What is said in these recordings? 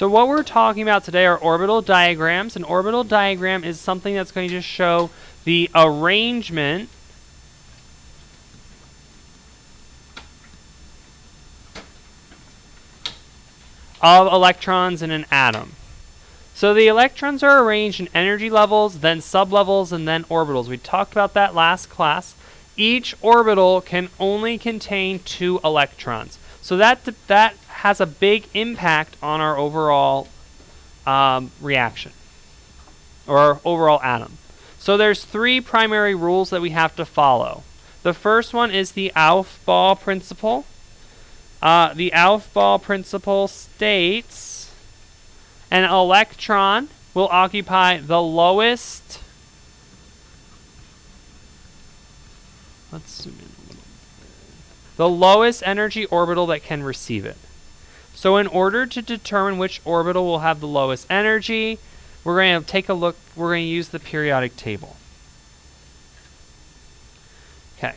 So what we're talking about today are orbital diagrams. An orbital diagram is something that's going to show the arrangement of electrons in an atom. So the electrons are arranged in energy levels, then sublevels, and then orbitals. We talked about that last class. Each orbital can only contain 2 electrons. So that has a big impact on our overall reaction, or our overall atom. So there's 3 primary rules that we have to follow. The first one is the Aufbau principle. The Aufbau principle states an electron will occupy the lowest, let's zoom in a little bit, the lowest energy orbital that can receive it. So in order to determine which orbital will have the lowest energy, we're going to take a look, we're going to use the periodic table. Okay,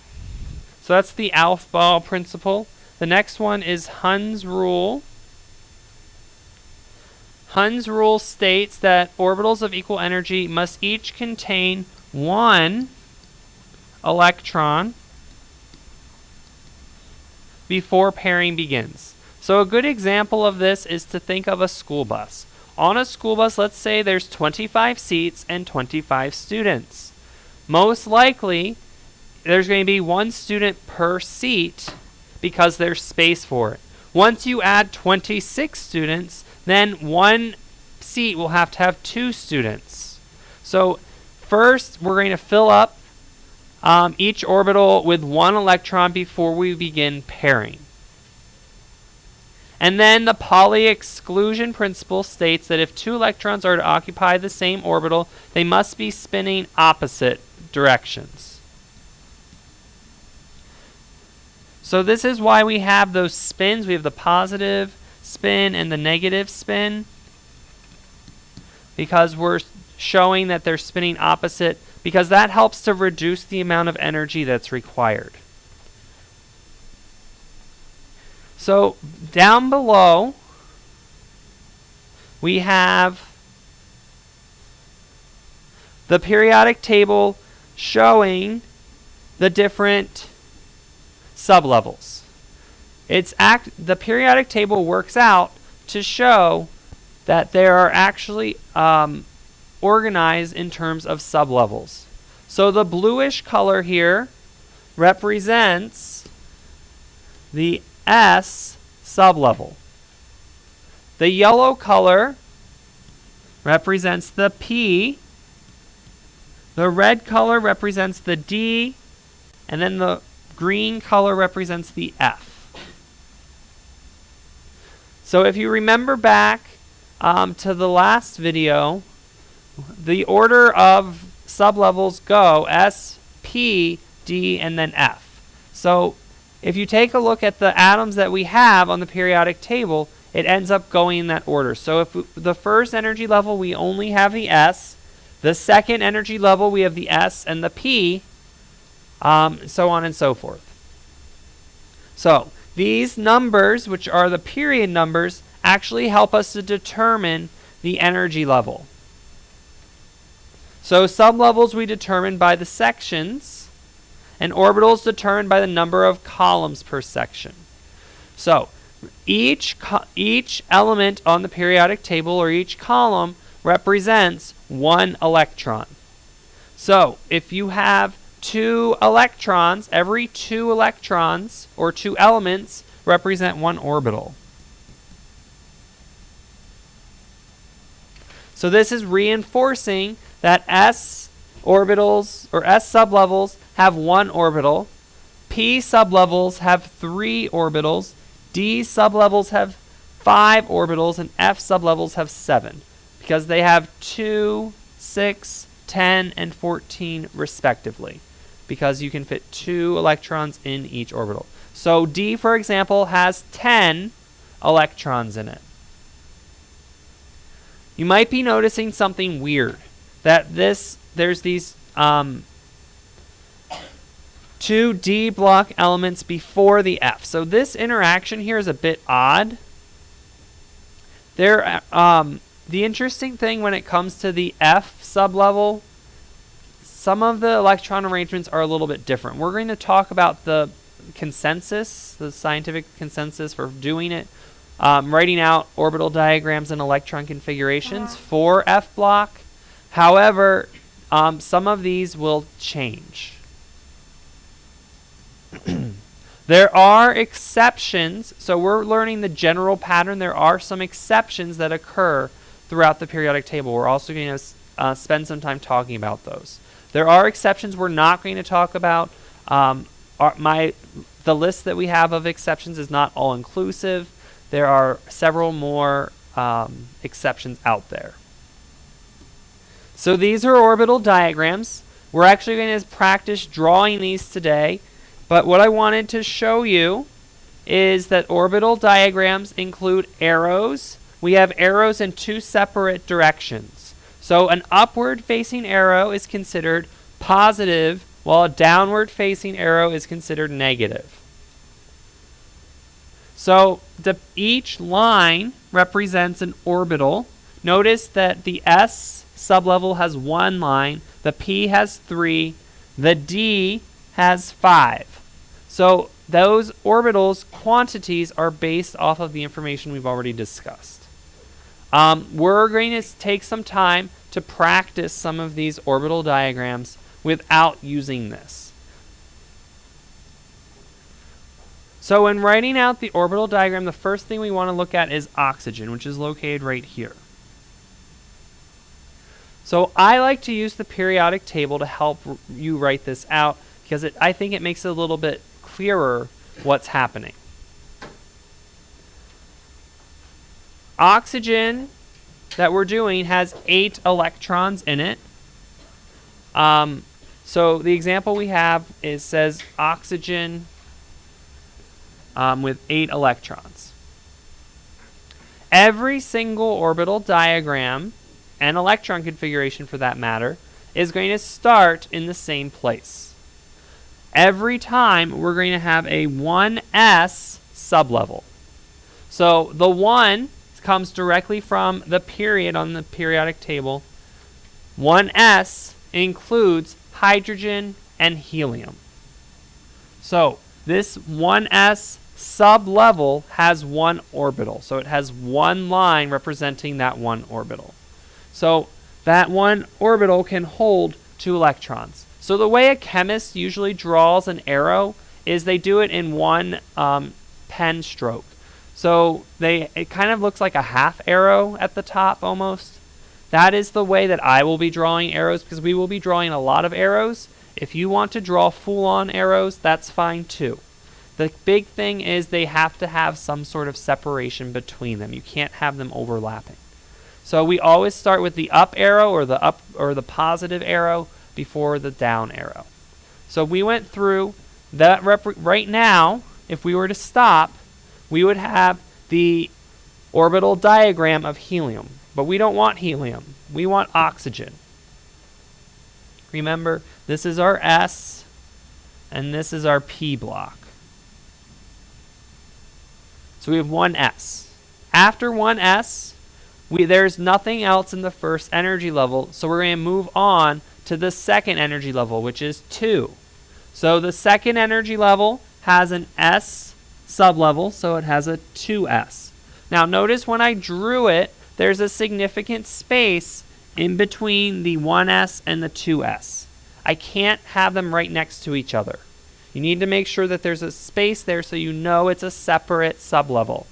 so that's the Aufbau principle. The next one is Hund's rule. Hund's rule states that orbitals of equal energy must each contain 1 electron before pairing begins. So a good example of this is to think of a school bus. On a school bus, let's say there's 25 seats and 25 students. Most likely, there's going to be 1 student per seat because there's space for it. Once you add 26 students, then 1 seat will have to have 2 students. So first, we're going to fill up each orbital with 1 electron before we begin pairing. And then the Pauli exclusion principle states that if 2 electrons are to occupy the same orbital, they must be spinning opposite directions. So this is why we have those spins. We have the positive spin and the negative spin, because we're showing that they're spinning opposite, because that helps to reduce the amount of energy that's required. So down below, we have the periodic table showing the different sublevels. The periodic table works out to show that they are actually organized in terms of sublevels. So the bluish color here represents the S sublevel. The yellow color represents the P. The red color represents the D. And then the green color represents the F. So if you remember back to the last video, the order of sublevels go S, P, D, and then F. So if you take a look at the atoms that we have on the periodic table, it ends up going in that order. So if the first energy level, we only have the S. The second energy level, we have the S and the P, so on and so forth. So these numbers, which are the period numbers, actually help us to determine the energy level. So sublevels we determine by the sections, and orbitals determined by the number of columns per section. So each element on the periodic table, or each column, represents 1 electron. So if you have 2 electrons, every 2 electrons, or 2 elements, represent 1 orbital. So this is reinforcing that S orbitals, or S sublevels, have 1 orbital. P sublevels have 3 orbitals. D sublevels have 5 orbitals. And F sublevels have 7. Because they have 2, 6, 10, and 14 respectively. Because you can fit 2 electrons in each orbital. So D, for example, has 10 electrons in it. You might be noticing something weird. That there's these 2 D block elements before the F. So this interaction here is a bit odd. The interesting thing when it comes to the F sublevel, some of the electron arrangements are a little bit different. We're going to talk about the consensus, the scientific consensus for doing it, writing out orbital diagrams and electron configurations for F block. However, some of these will change. There are exceptions, so we're learning the general pattern. There are some exceptions that occur throughout the periodic table. We're also going to spend some time talking about those. There are exceptions we're not going to talk about. The list that we have of exceptions is not all-inclusive. There are several more exceptions out there. So these are orbital diagrams. We're actually going to practice drawing these today. But what I wanted to show you is that orbital diagrams include arrows. We have arrows in two separate directions. So an upward-facing arrow is considered positive, while a downward-facing arrow is considered negative. So each line represents an orbital. Notice that the S sublevel has 1 line, the P has 3, the D has 5. So those orbitals quantities are based off of the information we've already discussed. We're going to take some time to practice some of these orbital diagrams without using this. So when writing out the orbital diagram, the first thing we want to look at is oxygen, which is located right here. So I like to use the periodic table to help you write this out because I think it makes it a little bit clearer what's happening. Oxygen that we're doing has 8 electrons in it. So the example we have says oxygen with 8 electrons. Every single orbital diagram and electron configuration for that matter is going to start in the same place. Every time we're going to have a 1s sublevel. So the 1 comes directly from the period on the periodic table. 1s includes hydrogen and helium. So this 1s sublevel has 1 orbital. So it has 1 line representing that 1 orbital. So that 1 orbital can hold 2 electrons. So the way a chemist usually draws an arrow is they do it in 1 pen stroke. So it kind of looks like a half arrow at the top almost. That is the way that I will be drawing arrows because we will be drawing a lot of arrows. If you want to draw full-on arrows, that's fine too. The big thing is they have to have some sort of separation between them. You can't have them overlapping. So we always start with the up arrow or the positive arrow before the down arrow. So we went through that. Right now, if we were to stop, we would have the orbital diagram of helium. But we don't want helium. We want oxygen. Remember, this is our S, and this is our P block. So we have 1s. After 1s, there's nothing else in the first energy level, so we're going to move on to the second energy level, which is 2. So the second energy level has an S sublevel, so it has a 2s. Now notice when I drew it, there's a significant space in between the 1s and the 2s. I can't have them right next to each other. You need to make sure that there's a space there so you know it's a separate sublevel.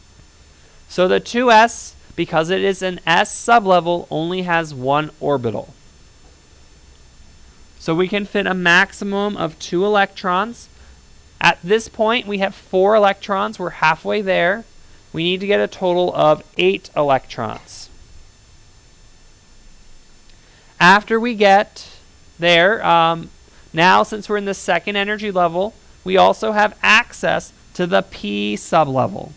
So the 2s, because it is an S sublevel, only has 1 orbital. So we can fit a maximum of 2 electrons. At this point, we have 4 electrons. We're halfway there. We need to get a total of 8 electrons. After we get there, now since we're in the second energy level, we also have access to the P sublevel.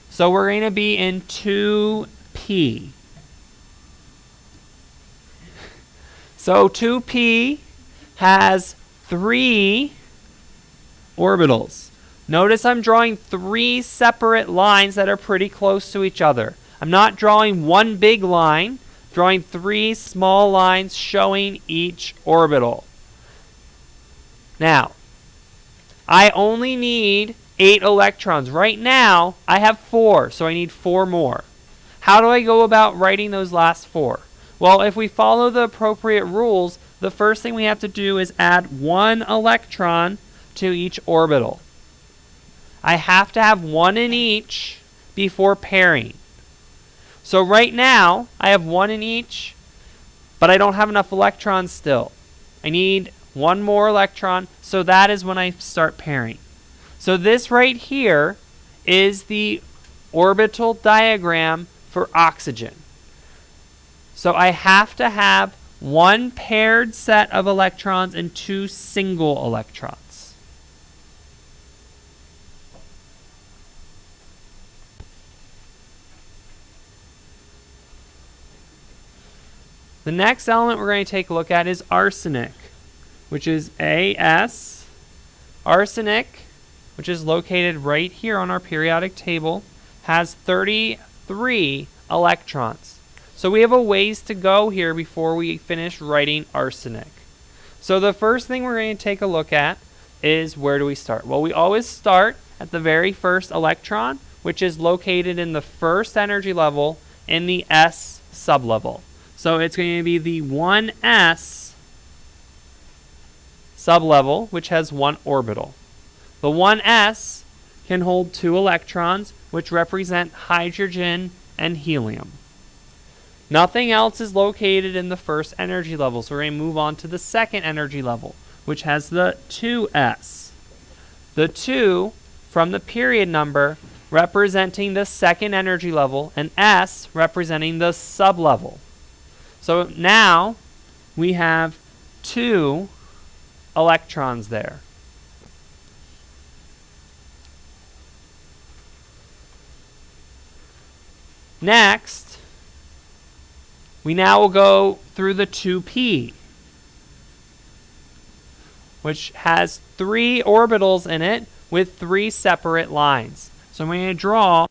So we're going to be in 2p. So 2p has 3 orbitals. Notice I'm drawing 3 separate lines that are pretty close to each other. I'm not drawing one big line, drawing 3 small lines showing each orbital. Now, I only need 8 electrons. Right now, I have 4, so I need 4 more. How do I go about writing those last 4? Well, if we follow the appropriate rules, the first thing we have to do is add 1 electron to each orbital. I have to have 1 in each before pairing. So right now, I have 1 in each, but I don't have enough electrons still. I need 1 more electron, so that is when I start pairing. So this right here is the orbital diagram for oxygen. So I have to have 1 paired set of electrons and 2 single electrons. The next element we're going to take a look at is arsenic, which is As. Arsenic, which is located right here on our periodic table, has 33 electrons. So we have a ways to go here before we finish writing arsenic. So the first thing we're going to take a look at is, where do we start? Well, we always start at the very first electron, which is located in the first energy level in the S sublevel. So it's going to be the 1s sublevel, which has 1 orbital. The 1s can hold 2 electrons, which represent hydrogen and helium. Nothing else is located in the first energy level, so we're going to move on to the second energy level, which has the 2s. The 2 from the period number representing the second energy level, and s representing the sublevel. So now we have 2 electrons there. Next, we now will go through the 2p, which has 3 orbitals in it with 3 separate lines. So I'm going to draw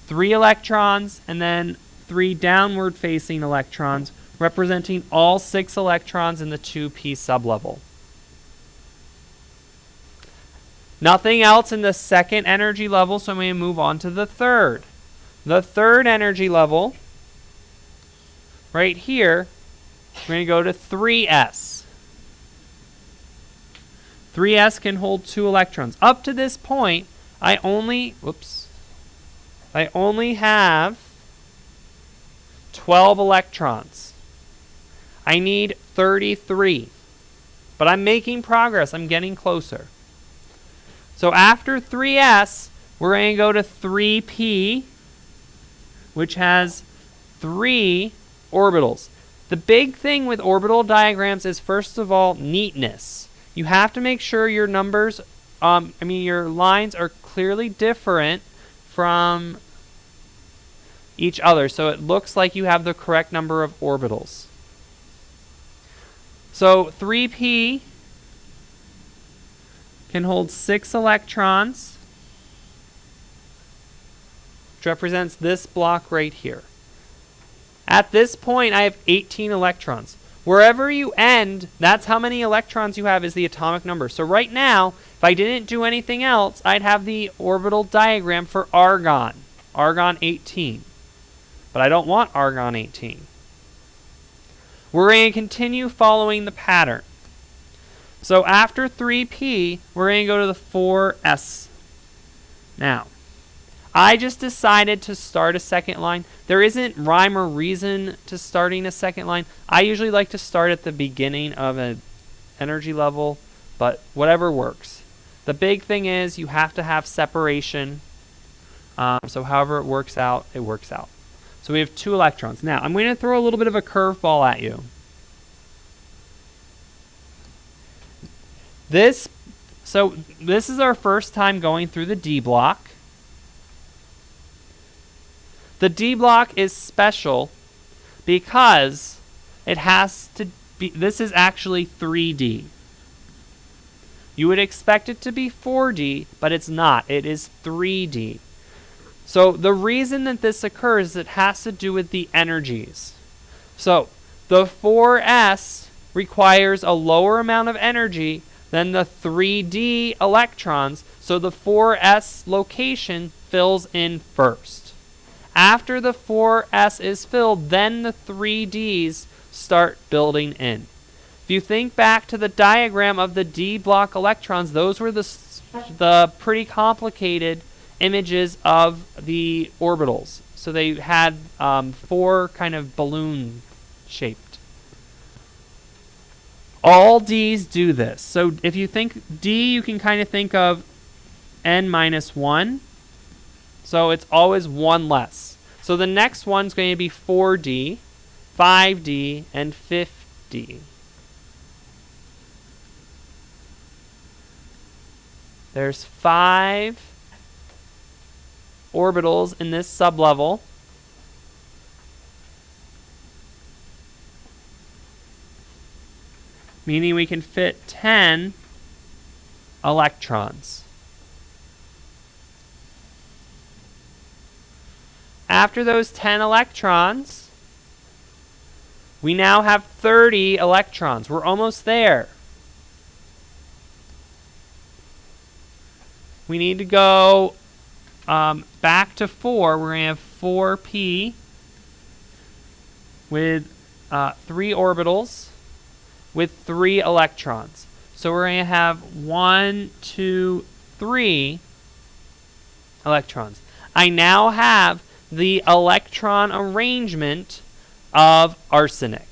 3 electrons and then 3 downward facing electrons, representing all 6 electrons in the 2p sublevel. Nothing else in the second energy level, so I'm going to move on to the third. The third energy level, right here, we're going to go to 3s. 3s can hold 2 electrons. Up to this point, I only have 12 electrons. I need 33. But I'm making progress. I'm getting closer. So after 3s, we're going to go to 3p, which has 3 orbitals. The big thing with orbital diagrams is, first of all, neatness. You have to make sure your numbers, your lines are clearly different from each other, so it looks like you have the correct number of orbitals. So 3p can hold 6 electrons, which represents this block right here. At this point, I have 18 electrons. Wherever you end, that's how many electrons you have is the atomic number. So right now, if I didn't do anything else, I'd have the orbital diagram for argon, argon 18. But I don't want argon 18. We're going to continue following the pattern. So after 3p, we're going to go to the 4s. Now, I just decided to start a second line. There isn't rhyme or reason to starting a second line. I usually like to start at the beginning of an energy level, but whatever works. The big thing is you have to have separation. So however it works out, it works out. So we have 2 electrons. Now, I'm going to throw a little bit of a curveball at you. This is our first time going through the D block. The D block is special because it has to be, this is actually 3D. You would expect it to be 4D, but it's not. It is 3D. So the reason that this occurs is it has to do with the energies. So the 4s requires a lower amount of energy than the 3d electrons, so the 4s location fills in first. After the 4s is filled, then the 3ds start building in. If you think back to the diagram of the d block electrons, those were the pretty complicated images of the orbitals. So they had 4 kind of balloon shaped. All D's do this. So if you think D, you can kind of think of n minus 1. So it's always 1 less. So the next one's going to be 4D, 5D, and 5D. There's 5 orbitals in this sublevel. Meaning we can fit 10 electrons. After those 10 electrons, we now have 30 electrons. We're almost there. We need to go back to 4. We're going to have 4p with 3 orbitals with 3 electrons. So we're going to have 1, 2, 3 electrons. I now have the electron arrangement of arsenic.